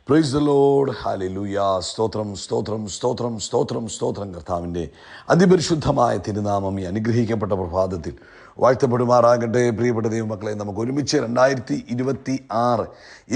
Praise the Lord. Hallelujah. സ്തോത്രം സ്തോത്രം സ്തോത്രം സ്തോത്രം സ്തോത്രം. കർത്താവിൻ്റെ അതിപരിശുദ്ധമായ തിരുനാമം ഈ അനുഗ്രഹിക്കപ്പെട്ട പ്രഭാതത്തിൽ വാഴ്ത്തപ്പെടുമാറാകട്ടെ. പ്രിയപ്പെട്ട ദൈവമക്കളെ, നമുക്ക് ഒരുമിച്ച് 2026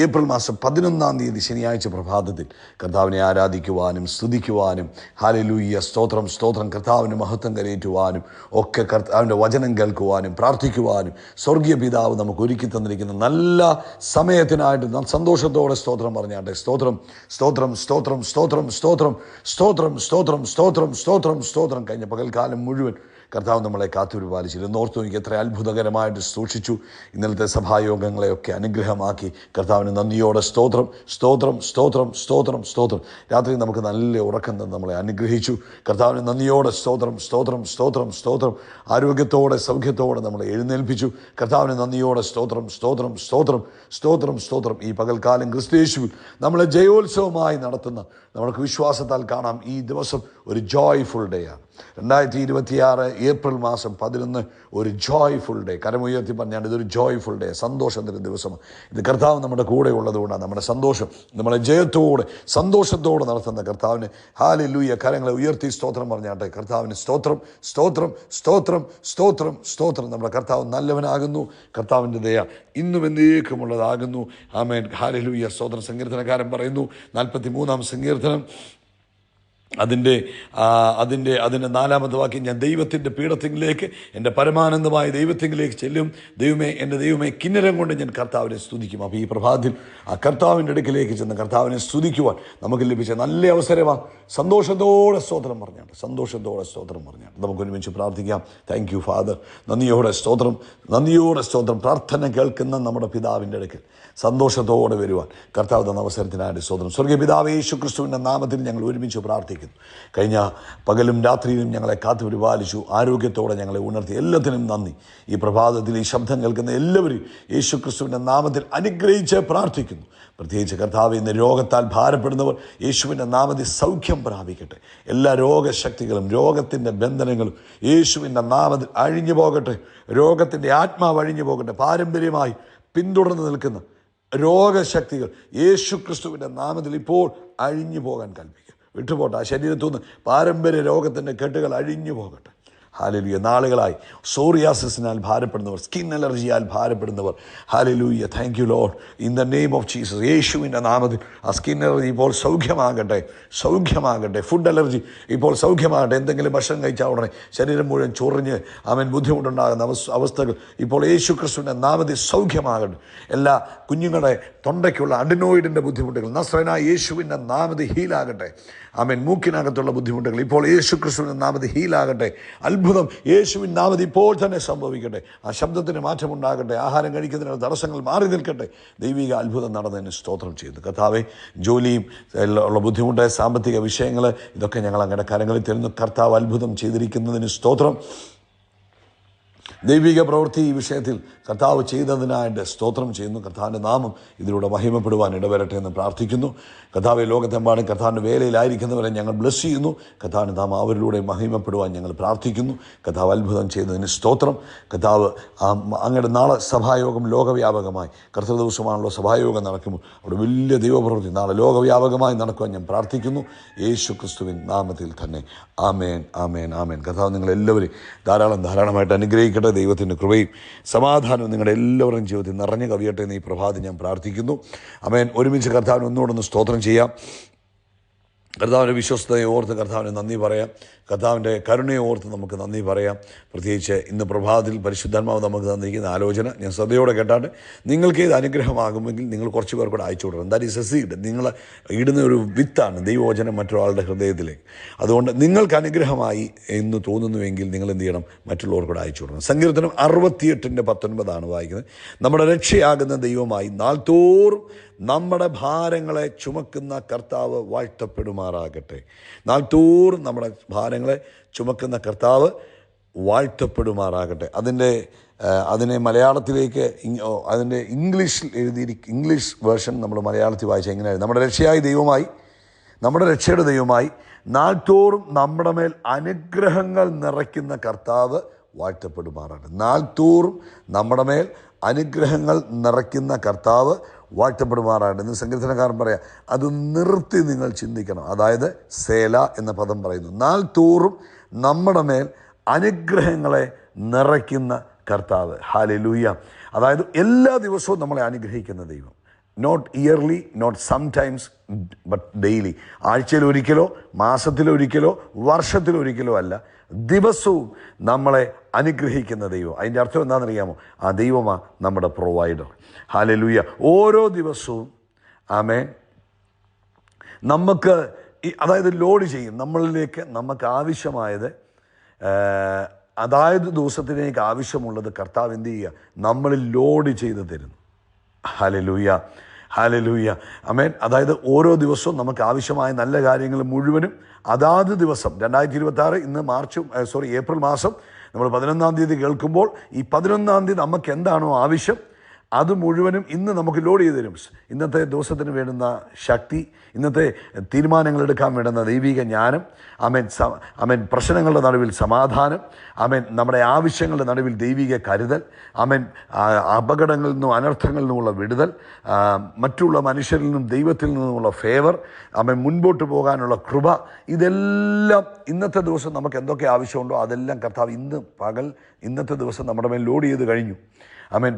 ഏപ്രിൽ മാസം 11 ശനിയാഴ്ച പ്രഭാതത്തിൽ കർത്താവിനെ ആരാധിക്കുവാനും സ്തുതിക്കുവാനും, ഹല്ലേലൂയ സ്തോത്രം സ്തോത്രം, കർത്താവിന് മഹത്വം കരയേറ്റുവാനും ഒക്കെ കർത്താവിൻ്റെ വചനം കേൾക്കുവാനും പ്രാർത്ഥിക്കുവാനും സ്വർഗീയ പിതാവ് നമുക്ക് ഒരുക്കി തന്നിരിക്കുന്ന നല്ല സമയത്തിനായിട്ട് നാം സന്തോഷത്തോടെ സ്തോത്രം പറഞ്ഞാട്ടെ. സ്തോത്രം സ്തോത്രം സ്തോത്രം സ്തോത്രം സ്തോത്രം സ്തോത്രം സ്തോത്രം സ്തോത്രം സ്തോത്രം സ്തോത്രം. കഴിഞ്ഞ പകൽക്കാലം മുഴുവൻ കർത്താവ് നമ്മളെ കാത്തുപരിപാലിച്ചിരുന്നു. ഓർത്തു എനിക്ക് എത്ര അത്ഭുതകരമായിട്ട് സൂക്ഷിച്ചു. ഇന്നലത്തെ സഭായോഗങ്ങളെയൊക്കെ അനുഗ്രഹമാക്കി. കർത്താവിന് നന്ദിയോടെ സ്തോത്രം സ്തോത്രം സ്തോത്രം സ്തോത്രം സ്തോത്രം. രാത്രി നമുക്ക് നല്ല ഉറക്കം തന്ന് നമ്മളെ അനുഗ്രഹിച്ചു. കർത്താവിന് നന്ദിയോടെ സ്തോത്രം സ്തോത്രം സ്തോത്രം സ്തോത്രം. ആരോഗ്യത്തോടെ സൗഖ്യത്തോടെ നമ്മളെ എഴുന്നേൽപ്പിച്ചു. കർത്താവിന് നന്ദിയോടെ സ്തോത്രം സ്തോത്രം സ്തോത്രം സ്തോത്രം സ്തോത്രം. ഈ പകൽക്കാലം ക്രിസ്തുയേശുവിൽ നമ്മളെ ജയോത്സവമായി നടത്തുന്ന നമ്മൾക്ക് വിശ്വാസത്താൽ കാണാം ഈ ദിവസം ഒരു ജോയ്ഫുൾ ഡേ ആണ്. 2026 ഏപ്രിൽ മാസം 11 ഒരു ജോയ്ഫുൾ ഡേ. കരമുയർത്തി പറഞ്ഞാൽ ഇതൊരു ജോയ്ഫുൾ ഡേ, സന്തോഷത്തിൻ്റെ ദിവസമാണ്. ഇത് കർത്താവ് നമ്മുടെ കൂടെ ഉള്ളതുകൊണ്ടാണ് നമ്മുടെ സന്തോഷം നമ്മളെ ജയത്തോടെ സന്തോഷത്തോടെ നടത്തുന്ന കർത്താവിന് ഹല്ലേലൂയ. കരങ്ങളെ ഉയർത്തി സ്തോത്രം പറഞ്ഞാട്ടെ. കർത്താവിന് സ്തോത്രം സ്തോത്രം സ്തോത്രം സ്തോത്രം സ്തോത്രം. നമ്മുടെ കർത്താവ് നല്ലവനാകുന്നു. കർത്താവിൻ്റെ ദയ ഇന്നും എന്നേക്കുമുള്ളതാകുന്നു. ആമേൻ. ഹല്ലേലൂയ. സ്തോത്രം. സങ്കീർത്തനക്കാരൻ പറയുന്നു, 43-ാം സങ്കീർത്തനം അതിൻ്റെ 4-ാമത്തെ വാക്യം, ഞാൻ ദൈവത്തിൻ്റെ പീഠത്തിലേക്ക്, എൻ്റെ പരമാനന്ദമായ ദൈവത്തിലേക്ക് ചെല്ലും. ദൈവമേ, എൻ്റെ ദൈവമേ, കിന്നരം കൊണ്ട് ഞാൻ കർത്താവിനെ സ്തുതിക്കും. അപ്പോൾ ഈ പ്രഭാതത്തിൽ ആ കർത്താവിൻ്റെ അടുക്കിലേക്ക് ചെന്ന് കർത്താവിനെ സ്തുതിക്കുവാൻ നമുക്ക് ലഭിച്ച നല്ല അവസരമാണ്. സന്തോഷത്തോടെ സ്തോത്രം പറഞ്ഞാണ്. സന്തോഷത്തോടെ സ്തോത്രം പറഞ്ഞാണ്. നമുക്ക് ഒരുമിച്ച് പ്രാർത്ഥിക്കാം. Thank you father. നന്ദിയോടെ സ്തോത്രം, നന്ദിയോടെ സ്തോത്രം. പ്രാർത്ഥന കേൾക്കുന്ന നമ്മുടെ പിതാവിൻ്റെ അടുക്കൽ സന്തോഷത്തോടെ വരുവാൻ കർത്താവ് തന്ന അവസരത്തിനായിട്ട് സ്തോത്രം. സ്വർഗീയ പിതാവേ, യേശു ക്രിസ്തുവിൻ്റെ നാമത്തിൽ ഞങ്ങൾ ഒരുമിച്ച് പ്രാർത്ഥിക്കുന്നു. കഴിഞ്ഞ പകലും രാത്രിയിലും ഞങ്ങളെ കാത്തു പരിപാലിച്ചു. ആരോഗ്യത്തോടെ ഞങ്ങളെ ഉണർത്തി. എല്ലാത്തിനും നന്ദി. ഈ പ്രഭാതത്തിൽ ഈ ശബ്ദം കേൾക്കുന്ന എല്ലാവരും യേശു ക്രിസ്തുവിൻ്റെ നാമത്തിൽ അനുഗ്രഹിച്ച് പ്രാർത്ഥിക്കുന്നു. പ്രത്യേകിച്ച് കർത്താവ്, ഇന്ന് രോഗത്താൽ ഭാരപ്പെടുന്നവർ യേശുവിൻ്റെ നാമത്തിൽ സൗഖ്യം പ്രാപിക്കട്ടെ. എല്ലാ രോഗശക്തികളും രോഗത്തിൻ്റെ ബന്ധനങ്ങളും യേശുവിൻ്റെ നാമത്തിൽ അഴിഞ്ഞു പോകട്ടെ. രോഗത്തിൻ്റെ ആത്മാവ് അഴിഞ്ഞു പോകട്ടെ. പാരമ്പര്യമായി പിന്തുടർന്ന് നിൽക്കുന്ന രോഗശക്തികൾ യേശു ക്രിസ്തുവിൻ്റെ നാമത്തിൽ ഇപ്പോൾ അഴിഞ്ഞു പോകാൻ കൽപ്പിക്കുക. വിട്ടുപോട്ടെ. ആ ശരീരത്തുനിന്ന് പാരമ്പര്യ രോഗത്തിൻ്റെ കെട്ടുകൾ അഴിഞ്ഞു പോകട്ടെ. ഹല്ലേലൂയ. നാളുകളായി സോറിയാസിസിനാൽ ഭാരപ്പെടുന്നവർ, സ്കിൻ അലർജിയാൽ ഭാരപ്പെടുന്നവർ, ഹല്ലേലൂയ, thank you Lord, in the name of Jesus, യേശുവിൻ്റെ നാമത്തിൽ ആ സ്കിൻ അലർജി ഇപ്പോൾ സൗഖ്യമാകട്ടെ, സൗഖ്യമാകട്ടെ. ഫുഡ് അലർജി ഇപ്പോൾ സൗഖ്യമാകട്ടെ. എന്തെങ്കിലും ഭക്ഷണം കഴിച്ചാൽ ഉടനെ ശരീരം മുഴുവൻ ചൊറിഞ്ഞ് ബുദ്ധിമുട്ടുണ്ടാകുന്ന അവസ്ഥകൾ ഇപ്പോൾ യേശു ക്രിസ്തുവിൻ്റെ നാമത്തിൽ സൗഖ്യമാകട്ടെ. എല്ലാ കുഞ്ഞുങ്ങളുടെ തൊണ്ടയ്ക്കുള്ള അഡിനോയിഡിൻ്റെ ബുദ്ധിമുട്ടുകൾ നസ്രനായ യേശുവിൻ്റെ നാമത്തിൽ ഹീലാകട്ടെ. മൂക്കിനകത്തുള്ള ബുദ്ധിമുട്ടുകൾ ഇപ്പോൾ യേശു ക്രിസ്തുവിൻ്റെ നാമത്തിൽ ഹീലാകട്ടെ. അത്ഭുതം യേശുവിൻ നാമത്തിൽ ഇപ്പോൾ തന്നെ സംഭവിക്കട്ടെ. ആ ശബ്ദത്തിന് മാറ്റമുണ്ടാകട്ടെ. ആഹാരം കഴിക്കുന്നതിനുള്ള തടസ്സങ്ങൾ മാറി നിൽക്കട്ടെ. ദൈവിക അത്ഭുതം നടന്നതിന് സ്തോത്രം ചെയ്യുന്നു. കർത്താവെ, ജോലിയും ഉള്ള ബുദ്ധിമുട്ട്, സാമ്പത്തിക വിഷയങ്ങൾ, ഇതൊക്കെ ഞങ്ങൾ അങ്ങയുടെ കരങ്ങളിൽ തരുന്നു. കർത്താവ് അത്ഭുതം ചെയ്തിരിക്കുന്നതിന് സ്തോത്രം. ദൈവിക പ്രവൃത്തി ഈ വിഷയത്തിൽ കർത്താവ് ചെയ്തതിനായിട്ട് സ്തോത്രം ചെയ്യുന്നു. കർത്താവിൻ്റെ നാമം ഇതിലൂടെ മഹിമപ്പെടുവാൻ ഇടവരട്ടെ എന്ന് പ്രാർത്ഥിക്കുന്നു. കർത്താവ്, ലോകത്തെമ്പാടും കർത്താവിൻ്റെ വേലയിലായിരിക്കുന്നവരെ ഞങ്ങൾ ബ്ലസ് ചെയ്യുന്നു. കർത്താവിൻ്റെ നാമം അവരിലൂടെ മഹിമപ്പെടുവാൻ ഞങ്ങൾ പ്രാർത്ഥിക്കുന്നു. കർത്താവ് അത്ഭുതം ചെയ്തതിന് സ്തോത്രം. കർത്താവ്, അങ്ങയുടെ നാളെ സഭായോഗം ലോകവ്യാപകമായി, കർത്തൃ ദിവസമാണല്ലോ സഭായോഗം നടക്കുമ്പോൾ അവിടെ വലിയ ദൈവപ്രവൃത്തി നാളെ ലോകവ്യാപകമായി നടക്കുവാൻ ഞാൻ പ്രാർത്ഥിക്കുന്നു. യേശു ക്രിസ്തുവിൻ നാമത്തിൽ തന്നെ. ആമേൻ, ആമേൻ, ആമേൻ. കർത്താവ് നിങ്ങളെല്ലാവരും ധാരാളമായിട്ട് അനുഗ്രഹിക്കട്ടെ. ദൈവത്തിൻ്റെ കൃപയും സമാധാനവും നിങ്ങളുടെ എല്ലാവരുടെയും ജീവിതത്തിൽ നിറഞ്ഞു കവിയട്ടെ എന്ന് ഈ പ്രഭാതം ഞാൻ പ്രാർത്ഥിക്കുന്നു. ആമേൻ. ഒരുമിച്ച് കർത്താവിന് ഒന്നുകൂടെ സ്തോത്രം ചെയ്യാം. കർത്താവിൻ്റെ വിശ്വസ്തതയെ ഓർത്ത് കർത്താവിന് നന്ദി പറയാം. കർത്താവിൻ്റെ കരുണയെ ഓർത്ത് നമുക്ക് നന്ദി പറയാം. പ്രത്യേകിച്ച് ഇന്ന് പ്രഭാതത്തിൽ പരിശുദ്ധാത്മാവ് നമുക്ക് തന്നിരിക്കുന്ന ആലോചന ഞാൻ ശ്രദ്ധയോടെ കേട്ടാട്ട് നിങ്ങൾക്ക് ഇത് അനുഗ്രഹമാകുമെങ്കിൽ നിങ്ങൾ കുറച്ച് പേർ കൂടെ അയച്ചു കൊടുക്കണം. That is A seed. നിങ്ങൾ ഇടുന്ന ഒരു വിത്താണ് ദൈവവചനം മറ്റൊരാളുടെ ഹൃദയത്തിലേക്ക്. അതുകൊണ്ട് നിങ്ങൾക്ക് അനുഗ്രഹമായി എന്ന് തോന്നുന്നുവെങ്കിൽ നിങ്ങൾ എന്ത് ചെയ്യണം? മറ്റുള്ളവർക്കൂടെ അയച്ചു കൊടുക്കണം. സങ്കീർത്തനം 68:19 വായിക്കുന്നത്, നമ്മുടെ രക്ഷയാകുന്ന ദൈവമായി നാൾതോറും നമ്മുടെ ഭാരങ്ങളെ ചുമക്കുന്ന കർത്താവ് വാഴ്ത്തപ്പെടുമാറാകട്ടെ. നാൾതോറും നമ്മുടെ ഭാരങ്ങളെ ചുമക്കുന്ന കർത്താവ് വാഴ്ത്തപ്പെടുമാറാകട്ടെ. അതിനെ മലയാളത്തിലേക്ക് അതിൻ്റെ ഇംഗ്ലീഷ് വേർഷൻ നമ്മൾ മലയാളത്തിൽ വായിച്ചാൽ എങ്ങനെയായിരുന്നു? നമ്മുടെ രക്ഷയുടെ ദൈവമായി നാൾതോറും നമ്മുടെ മേൽ അനുഗ്രഹങ്ങൾ നിറയ്ക്കുന്ന കർത്താവ് വാഴ്ത്തപ്പെടുമാറാകട്ടെ. നാൾതോറും നമ്മുടെ മേൽ അനുഗ്രഹങ്ങൾ നിറയ്ക്കുന്ന കർത്താവ് വാഴ്ത്തപ്പെടുമാറാകട്ടെ. ഇന്ന് സങ്കീർത്തനക്കാരൻ പറയാം, അത് നിർത്തി നിങ്ങൾ ചിന്തിക്കണം. അതായത് സേല എന്ന പദം പറയുന്നു, നാൾ തോറും നമ്മുടെ മേൽ അനുഗ്രഹങ്ങളെ നിറയ്ക്കുന്ന കർത്താവ്. ഹല്ലേലൂയ. അതായത് എല്ലാ ദിവസവും നമ്മളെ അനുഗ്രഹിക്കുന്ന ദൈവം. Not yearly, not sometimes, but daily. ആഴ്ചയിലൊരിക്കലോ മാസത്തിലൊരിക്കലോ വർഷത്തിലൊരിക്കലോ അല്ല, ദിവസവും നമ്മളെ അനുഗ്രഹിക്കുന്ന ദൈവം. അതിൻ്റെ അർത്ഥം എന്താണെന്നറിയാമോ? ആ ദൈവമാണ് നമ്മുടെ പ്രൊവൈഡർ. ഹല്ലേലൂയ. ഓരോ ദിവസവും ആമേൻ നമുക്ക് അതായത് ലോഡ് ചെയ്യും നമ്മളിലേക്ക്. നമുക്ക് ആവശ്യമായത് അതായത് ദിവസത്തിലേക്ക് ആവശ്യമുള്ളത് കർത്താവ് എന്ത് ചെയ്യുക? നമ്മളിൽ ലോഡ് ചെയ്ത് തരുന്നു. ഹല്ലേലൂയ, ഹല്ലേലൂയ, ആമേൻ. അതായത് ഓരോ ദിവസവും നമുക്ക് ആവശ്യമായ നല്ല കാര്യങ്ങൾ മുഴുവനും അതാത് ദിവസം 2026 ഇന്ന് ഏപ്രിൽ മാസം നമ്മൾ 11-ാം തീയതി കേൾക്കുമ്പോൾ ഈ 11-ാം തീയതി നമുക്ക് എന്താണോ ആവശ്യം അത് മുഴുവനും ഇന്ന് നമുക്ക് ലോഡ് ചെയ്ത് തരും. ഇന്നത്തെ ദിവസത്തിന് വേണ്ടുന്ന ശക്തി, ഇന്നത്തെ തീരുമാനങ്ങൾ എടുക്കാൻ വേണ്ടുന്ന ദൈവിക ജ്ഞാനം, ആമേൻ പ്രശ്നങ്ങളുടെ നടുവിൽ സമാധാനം, ആമേൻ നമ്മുടെ ആവശ്യങ്ങളുടെ നടുവിൽ ദൈവിക കരുതൽ, ആമേൻ അപകടങ്ങളിൽ നിന്നും അനർത്ഥങ്ങളിൽ നിന്നുമുള്ള വിടുതൽ, മറ്റുള്ള മനുഷ്യരിൽ നിന്നും ദൈവത്തിൽ നിന്നുമുള്ള ഫേവർ, ആമേൻ മുൻപോട്ട് പോകാനുള്ള കൃപ, ഇതെല്ലാം ഇന്നത്തെ ദിവസം നമുക്ക് എന്തൊക്കെ ആവശ്യമുണ്ടോ അതെല്ലാം കർത്താവ് ഇന്നത്തെ ദിവസം നമ്മുടെ മേൽ ലോഡ് ചെയ്ത് കഴിഞ്ഞു. ആമേൻ.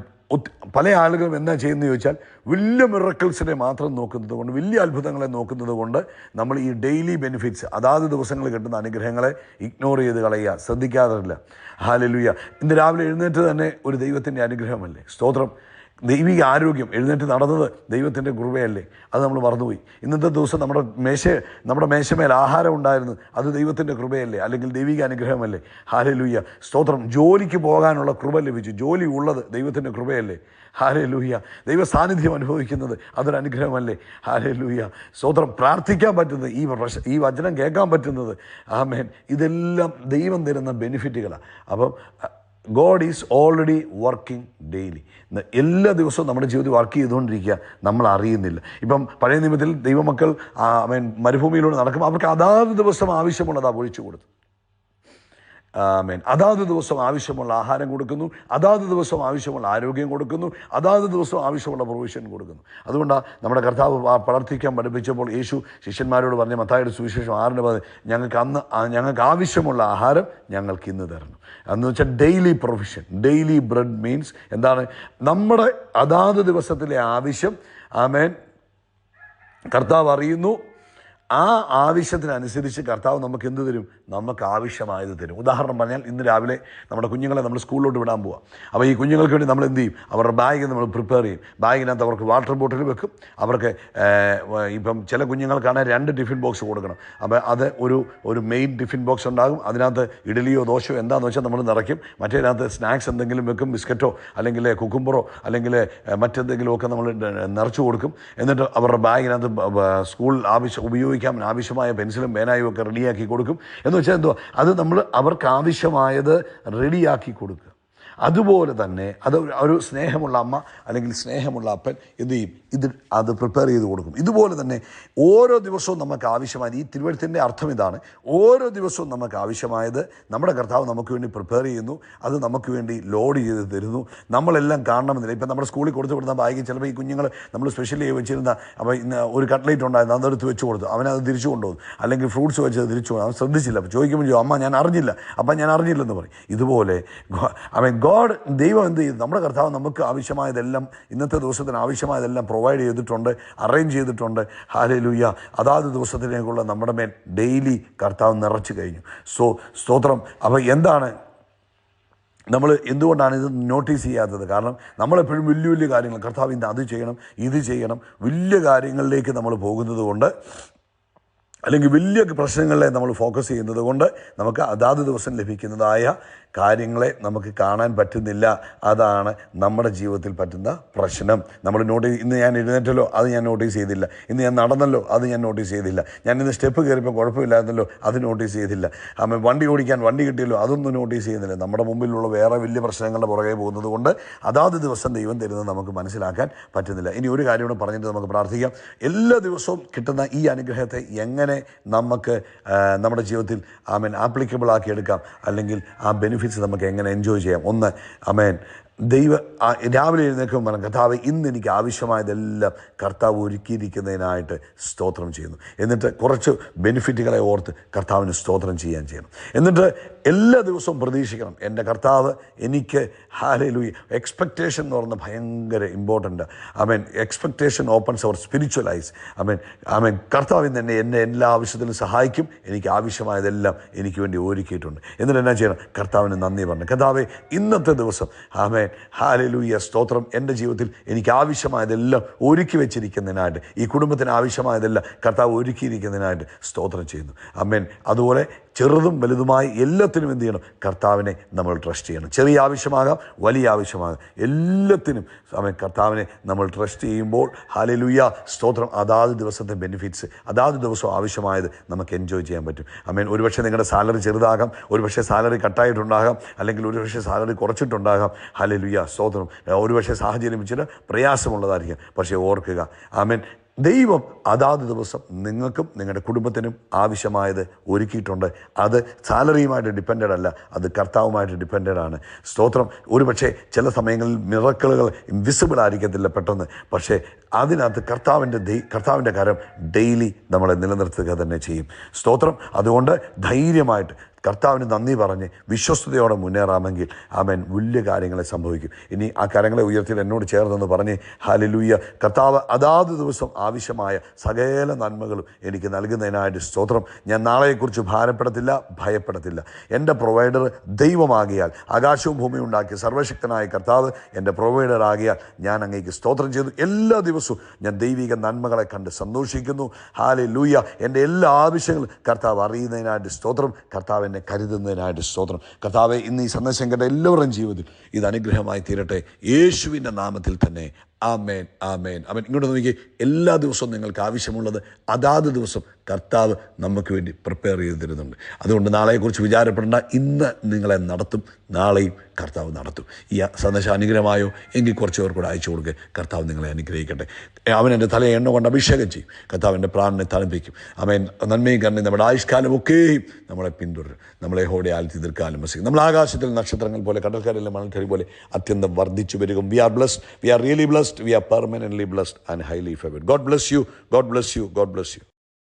പല ആളുകളും എന്താ ചെയ്യുന്നത് ചോദിച്ചാൽ, വലിയ മിറക്കിൾസിനെ മാത്രം നോക്കുന്നത് കൊണ്ട്, വലിയ അത്ഭുതങ്ങളെ നോക്കുന്നത് കൊണ്ട് നമ്മൾ ഈ ഡെയിലി ബെനിഫിറ്റ്സ്, അതാത് ദിവസങ്ങളിൽ കിട്ടുന്ന അനുഗ്രഹങ്ങളെ ഇഗ്നോർ ചെയ്ത് കളയുക, ശ്രദ്ധിക്കാറില്ല. ഹല്ലേലൂയ. ഇന്ന് രാവിലെ എഴുന്നേറ്റ് തന്നെ ഒരു ദൈവത്തിൻ്റെ അനുഗ്രഹമല്ലേ? സ്തോത്രം. ദൈവിക ആരോഗ്യം, എഴുന്നേറ്റ് നടന്നത് ദൈവത്തിൻ്റെ കൃപയല്ലേ? അത് നമ്മൾ മറന്നുപോയി. ഇന്നത്തെ ദിവസം നമ്മുടെ മേശമേൽ ആഹാരം ഉണ്ടായിരുന്നു, അത് ദൈവത്തിൻ്റെ കൃപയല്ലേ? അല്ലെങ്കിൽ ദൈവിക അനുഗ്രഹമല്ലേ? ഹല്ലേലൂയ. സ്തോത്രം. ജോലിക്ക് പോകാനുള്ള കൃപ ലഭിച്ചു, ജോലി ഉള്ളത് ദൈവത്തിൻ്റെ കൃപയല്ലേ? ഹല്ലേലൂയ. ദൈവ സാന്നിധ്യം അനുഭവിക്കുന്നത് അതൊരു അനുഗ്രഹമല്ലേ? ഹല്ലേലൂയ. സ്തോത്രം. പ്രാർത്ഥിക്കാൻ പറ്റുന്നത്, ഈ വചനം കേൾക്കാൻ പറ്റുന്നത്, ആമേൻ, ഇതെല്ലാം ദൈവം തരുന്ന ബെനിഫിറ്റുകളാണ്. അപ്പം God is already working daily. എല്ലാ ദിവസവും നമ്മുടെ ജീവിതത്തിൽ വർക്ക് ചെയ്തുകൊണ്ടിരിക്കുക, നമ്മൾ അറിയുന്നില്ല. ഇപ്പം പഴയ നിയമത്തിൽ ദൈവമക്കൾ മരുഭൂമിയിലൂടെ നടക്കുമ്പോൾ അവർക്ക് അതാത് ദിവസം ആവശ്യമുള്ളതാ ഒഴിച്ചു കൊടുത്തു. ആമേൻ. അതാത് ദിവസം ആവശ്യമുള്ള ആഹാരം കൊടുക്കുന്നു, അതാത് ദിവസം ആവശ്യമുള്ള ആരോഗ്യം കൊടുക്കുന്നു, അതാത് ദിവസം ആവശ്യമുള്ള പ്രൊവിഷൻ കൊടുക്കുന്നു. അതുകൊണ്ടാണ് നമ്മുടെ കർത്താവ് പ്രവർത്തിക്കാൻ പഠിപ്പിച്ചപ്പോൾ യേശു ശിഷ്യന്മാരോട് പറഞ്ഞ മത്തായിയുടെ സുവിശേഷം 6:10, ഞങ്ങൾക്ക് ആവശ്യമുള്ള ആഹാരം ഞങ്ങൾക്ക് ഇന്ന് തരണം. എന്ന് വെച്ചാൽ daily provision. Daily bread means എന്താണ്? നമ്മുടെ അതാത് ദിവസത്തിലെ ആവശ്യം, ആമേൻ, കർത്താവ് അറിയുന്നു. ആ ആവശ്യത്തിനനുസരിച്ച് കർത്താവ് നമുക്ക് എന്ത് തരും? നമുക്ക് ആവശ്യമായത് തരും. ഉദാഹരണം പറഞ്ഞാൽ, ഇന്ന് രാവിലെ നമ്മുടെ കുഞ്ഞുങ്ങളെ നമ്മൾ സ്കൂളിലോട്ട് വിടാൻ പോവാം. അപ്പോൾ ഈ കുഞ്ഞുങ്ങൾക്ക് വേണ്ടി നമ്മൾ എന്ത് ചെയ്യും? അവരുടെ ബാഗ് നമ്മൾ പ്രിപ്പയർ ചെയ്യും. ബാഗിനകത്ത് അവർക്ക് വാട്ടർ ബോട്ടിൽ വെക്കും. അവർക്ക് ഇപ്പം ചില കുഞ്ഞുങ്ങൾക്കാണ് 2 ടിഫിൻ ബോക്സ് കൊടുക്കണം. അപ്പോൾ അത് ഒരു മെയിൻ ടിഫിൻ ബോക്സ് ഉണ്ടാകും. അതിനകത്ത് ഇഡലിയോ ദോശയോ എന്താണെന്ന് വെച്ചാൽ നമ്മൾ നിറയ്ക്കും. മറ്റേതിനകത്ത് സ്നാക്സ് എന്തെങ്കിലും വെക്കും, ബിസ്ക്കറ്റോ അല്ലെങ്കിൽ കുക്കുംബറോ അല്ലെങ്കിൽ മറ്റെന്തെങ്കിലുമൊക്കെ നമ്മൾ നിറച്ചു കൊടുക്കും. എന്നിട്ട് അവരുടെ ബാഗിനകത്ത് സ്കൂൾ ആവശ്യമായ പെൻസിലും പേനായും ഒക്കെ റെഡിയാക്കി കൊടുക്കും. എന്ന് വെച്ചാൽ എന്തോ, അത് നമ്മൾ അവർക്ക് ആവശ്യമായത് റെഡിയാക്കി കൊടുക്കുക. അതുപോലെ തന്നെ അത് ഒരു സ്നേഹമുള്ള അമ്മ അല്ലെങ്കിൽ സ്നേഹമുള്ള അപ്പൻ എന്ത് ചെയ്യും? അത് പ്രിപ്പയർ ചെയ്ത് കൊടുക്കും. ഇതുപോലെ തന്നെ ഓരോ ദിവസവും നമുക്ക് ആവശ്യമായത്, ഈ തിരുവഴുത്തിൻ്റെ അർത്ഥം ഇതാണ്, ഓരോ ദിവസവും നമുക്ക് ആവശ്യമായത് നമ്മുടെ കർത്താവ് നമുക്ക് വേണ്ടി പ്രിപ്പയർ ചെയ്യുന്നു. അത് നമുക്ക് വേണ്ടി ലോഡ് ചെയ്ത് തരുന്നു. നമ്മളെല്ലാം കാണണമെന്നില്ല. ഇപ്പം നമ്മുടെ സ്കൂളിൽ കൊടുത്തു വിടുന്ന ബാഗിൽ ചിലപ്പോൾ ഈ കുഞ്ഞുങ്ങൾ നമ്മൾ സ്പെഷ്യലി വെച്ചിരുന്ന, അപ്പോൾ ഇന്ന് ഒരു കട്ട്ലേറ്റ് ഉണ്ടായിരുന്നു, അതെടുത്ത് വെച്ച് കൊടുത്തു, അവനത് തിരിച്ചു കൊണ്ടുപോകും. അല്ലെങ്കിൽ ഫ്രൂട്ട്സ് വെച്ചത് തിരിച്ചു കൊണ്ടു, അവൻ ശ്രദ്ധിച്ചില്ല. അപ്പോൾ ചോദിക്കുമ്പോൾ അമ്മ ഞാൻ അറിഞ്ഞില്ല, അപ്പം ഞാൻ അറിഞ്ഞില്ലെന്ന് പറയും. ഇതുപോലെ ഗോഡ്, ദൈവം എന്ത് ചെയ്തു? നമ്മുടെ കർത്താവ് നമുക്ക് ആവശ്യമായതെല്ലാം, ഇന്നത്തെ ദിവസത്തിന് ആവശ്യമായതെല്ലാം പ്രൊവൈഡ് ചെയ്തിട്ടുണ്ട്, അറേഞ്ച് ചെയ്തിട്ടുണ്ട്. ഹല്ലേലൂയ. അതാത് ദിവസത്തിലേക്കുള്ള നമ്മുടെ മേൽ ഡെയിലി കർത്താവ് നിറച്ചു കഴിഞ്ഞു. സ്തോത്രം. അപ്പോൾ എന്താണ് നമ്മൾ എന്തുകൊണ്ടാണ് ഇത് നോട്ടീസ് ചെയ്യാത്തത്? കാരണം നമ്മളെപ്പോഴും വലിയ വലിയ കാര്യങ്ങൾ, കർത്താവ് ഇന്ന് അത് ചെയ്യണം, ഇത് ചെയ്യണം, വലിയ കാര്യങ്ങളിലേക്ക് നമ്മൾ പോകുന്നത് കൊണ്ട്, അല്ലെങ്കിൽ വലിയ പ്രശ്നങ്ങളെ നമ്മൾ ഫോക്കസ് ചെയ്യുന്നത് കൊണ്ട് നമുക്ക് അതാത് ദിവസം ലഭിക്കുന്നതായ കാര്യങ്ങളെ നമുക്ക് കാണാൻ പറ്റുന്നില്ല. അതാണ് നമ്മുടെ ജീവിതത്തിൽ പറ്റുന്ന പ്രശ്നം. നമ്മൾ ഇന്ന് ഞാൻ എഴുന്നേറ്റല്ലോ, അത് ഞാൻ നോട്ടീസ് ചെയ്തില്ല. ഇന്ന് ഞാൻ നടന്നല്ലോ, അത് ഞാൻ നോട്ടീസ് ചെയ്തില്ല. ഞാൻ ഇന്ന് സ്റ്റെപ്പ് കയറിയപ്പോൾ കുഴപ്പമില്ലായിരുന്നല്ലോ, അത് നോട്ടീസ് ചെയ്തില്ല. വണ്ടി ഓടിക്കാൻ വണ്ടി കിട്ടിയല്ലോ, അതൊന്നും നോട്ടീസ് ചെയ്യുന്നില്ല. നമ്മുടെ മുമ്പിലുള്ള വേറെ വലിയ പ്രശ്നങ്ങളുടെ പുറകെ പോകുന്നത് കൊണ്ട് അതാത് ദിവസം ദൈവം തരുന്നത് നമുക്ക് മനസ്സിലാക്കാൻ പറ്റുന്നില്ല. ഇനി ഒരു കാര്യം കൂടെ പറഞ്ഞിട്ട് നമുക്ക് പ്രാർത്ഥിക്കാം. എല്ലാ ദിവസവും കിട്ടുന്ന ഈ അനുഗ്രഹത്തെ എങ്ങനെ നമുക്ക് നമ്മുടെ ജീവിതത്തിൽ ആമേൻ ആപ്ലിക്കബിൾ ആക്കി എടുക്കാം, അല്ലെങ്കിൽ ആ ബെനിഫിറ്റ്സ് നമുക്ക് എങ്ങനെ എൻജോയ് ചെയ്യാം? ഒന്ന്, ആമേൻ, രാവിലെ എഴുന്നേൽക്കുമ്പോൾ പറഞ്ഞു, കർത്താവ് ഇന്ന് എനിക്ക് ആവശ്യമായതെല്ലാം കർത്താവ് ഒരുക്കിയിരിക്കുന്നതിനായിട്ട് സ്തോത്രം ചെയ്യുന്നു. എന്നിട്ട് കുറച്ച് ബെനിഫിറ്റുകളെ ഓർത്ത് കർത്താവിന് സ്തോത്രം ചെയ്യണം. എന്നിട്ട് എല്ലാ ദിവസവും പ്രതീക്ഷിക്കണം, എൻ്റെ കർത്താവ് എനിക്ക് ഹല്ലേലൂയ. എക്സ്പെക്റ്റേഷൻ എന്ന് പറയുന്നത് ഭയങ്കര important. Expectation opens our spiritual eyes. കർത്താവിൽ തന്നെ എന്നെ എല്ലാ ആവശ്യത്തിലും സഹായിക്കും, എനിക്ക് ആവശ്യമായതെല്ലാം എനിക്ക് വേണ്ടി ഒരുക്കിയിട്ടുണ്ട്. എന്നിട്ട് എന്നാ ചെയ്യണം? കർത്താവിന് നന്ദി പറഞ്ഞു. കർത്താവേ, ഇന്നത്തെ ദിവസം ഹല്ലേലൂയ സ്തോത്രം, എൻ്റെ ജീവിതത്തിൽ എനിക്ക് ആവശ്യമായതെല്ലാം ഒരുക്കി വെച്ചിരിക്കുന്നതിനായിട്ട്, ഈ കുടുംബത്തിന് ആവശ്യമായതെല്ലാം കർത്താവ് ഒരുക്കിയിരിക്കുന്നതിനായിട്ട് സ്തോത്രം ചെയ്യുന്നു. അതുപോലെ ചെറുതും വലുതുമായി എല്ലാത്തിനും എന്ത് ചെയ്യണം? കർത്താവിനെ നമ്മൾ ട്രസ്റ്റ് ചെയ്യണം. ചെറിയ ആവശ്യമാകാം, വലിയ ആവശ്യമാകാം, എല്ലാത്തിനും കർത്താവിനെ നമ്മൾ ട്രസ്റ്റ് ചെയ്യുമ്പോൾ ഹല്ലേലൂയ സ്തോത്രം, അതാത് ദിവസത്തെ ബെനിഫിറ്റ്സ്, അതാത് ദിവസം ആവശ്യമായത് നമുക്ക് എൻജോയ് ചെയ്യാൻ പറ്റും. ഒരുപക്ഷെ നിങ്ങളുടെ സാലറി ചെറുതാകാം, ഒരുപക്ഷെ സാലറി കട്ടായിട്ടുണ്ടാകാം, അല്ലെങ്കിൽ ഒരുപക്ഷെ സാലറി കുറച്ചിട്ടുണ്ടാകാം. ഹല്ലേലൂയ സ്തോത്രം. ഒരുപക്ഷെ സാഹചര്യം ഇച്ചിരി പ്രയാസമുള്ളതായിരിക്കും. പക്ഷേ ഓർക്കുക, ദൈവം അതാത് ദിവസം നിങ്ങൾക്കും നിങ്ങളുടെ കുടുംബത്തിനും ആവശ്യമായത് ഒരുക്കിയിട്ടുണ്ട്. അത് സാലറിയുമായിട്ട് ഡിപ്പെൻഡഡ് അല്ല, അത് കർത്താവുമായിട്ട് ഡിപ്പെൻഡഡ് ആണ്. സ്തോത്രം. ഒരുപക്ഷെ ചില സമയങ്ങളിൽ മിറക്കിളുകൾ ഇൻവിസിബിൾ ആയിരിക്കത്തില്ല പെട്ടെന്ന്, പക്ഷേ അതിനകത്ത് കർത്താവിൻ്റെ കരം ഡെയിലി നമ്മളെ നിലനിർത്തുക തന്നെ ചെയ്യും. സ്തോത്രം. അതുകൊണ്ട് ധൈര്യമായിട്ട് കർത്താവിന് നന്ദി പറഞ്ഞ് വിശ്വസ്തയോടെ മുന്നേറാമെങ്കിൽ വലിയ കാര്യങ്ങളെ സംഭവിക്കും. ഇനി ആ കരങ്ങളെ ഉയർത്തി എന്നോട് ചേർന്നെന്ന് പറഞ്ഞ് ഹല്ലേലൂയ. കർത്താവ് അതാത് ദിവസം ആവശ്യമായ സകല നന്മകളും എനിക്ക് നൽകുന്നതിനായിട്ട് സ്തോത്രം. ഞാൻ നാളെക്കുറിച്ച് ഭാരപ്പെടത്തില്ല, ഭയപ്പെടത്തില്ല. എൻ്റെ പ്രൊവൈഡർ ദൈവമാകിയാൽ, ആകാശവും ഭൂമിയും ഉണ്ടാക്കിയ സർവശക്തനായ കർത്താവ് എൻ്റെ പ്രൊവൈഡർ ആകിയാൽ ഞാൻ അങ്ങേക്ക് സ്തോത്രം ചെയ്തു. എല്ലാ ദിവസവും ഞാൻ ദൈവിക നന്മകളെ കണ്ട് സന്തോഷിക്കുന്നു. ഹല്ലേലൂയ. എൻ്റെ എല്ലാ ആവശ്യങ്ങളും കർത്താവ് അറിയുന്നതിനായിട്ട് സ്തോത്രം. കർത്താവ് എന്നെ കരുതുന്നതിനായിട്ട് സ്തോത്രം. കർത്താവെ, ഇന്ന് ഈ സന്ദേശം കേട്ട എല്ലാവരുടെയും ജീവിതത്തിൽ ഇത് അനുഗ്രഹമായി തീരട്ടെ, യേശുവിൻ്റെ നാമത്തിൽ തന്നെ. ആമേൻ, ആമേൻ, ആമേൻ. ഇങ്ങോട്ട് നോക്കി, എല്ലാ ദിവസവും നിങ്ങൾക്ക് ആവശ്യമുള്ളത് അതാത് ദിവസം കർത്താവ് നമുക്ക് വേണ്ടി പ്രിപ്പയർ ചെയ്ത് തരുന്നുണ്ട്. അതുകൊണ്ട് നാളെക്കുറിച്ച് വിചാരപ്പെടേണ്ട. ഇന്ന് നിങ്ങളെ നടത്തും, നാളെയും കർത്താവ് നടത്തും. ഈ സന്ദേശം അനുഗ്രഹമായോ എങ്കിൽ കുറച്ച് പേർ കൂടെ അയച്ചു കൊടുക്കുക. കർത്താവ് നിങ്ങളെ അനുഗ്രഹിക്കട്ടെ. അവൻ എൻ്റെ തലയെ എണ്ണ കൊണ്ട് അഭിഷേകം ചെയ്യും. കർത്താവ് എൻ്റെ പ്രാണനെ തണുപ്പിക്കും. അവൻ നന്മയും കണ്ണി നമ്മുടെ ആയുഷ്കാലമൊക്കെയും നമ്മളെ പിന്തുടരും. നമ്മളെ ഹോടെ ആൽത്തി ദീർഘകാലം വസിക്കും. നമ്മൾ ആകാശത്തിൽ നക്ഷത്രങ്ങൾ പോലെ, കടൽക്കരയിലെ മണൽക്കരി പോലെ അത്യന്തം വർദ്ധിച്ചു വരികയും. We are blessed, we are really blessed, we are permanently blessed and highly favored. God bless you. God bless you. God bless you.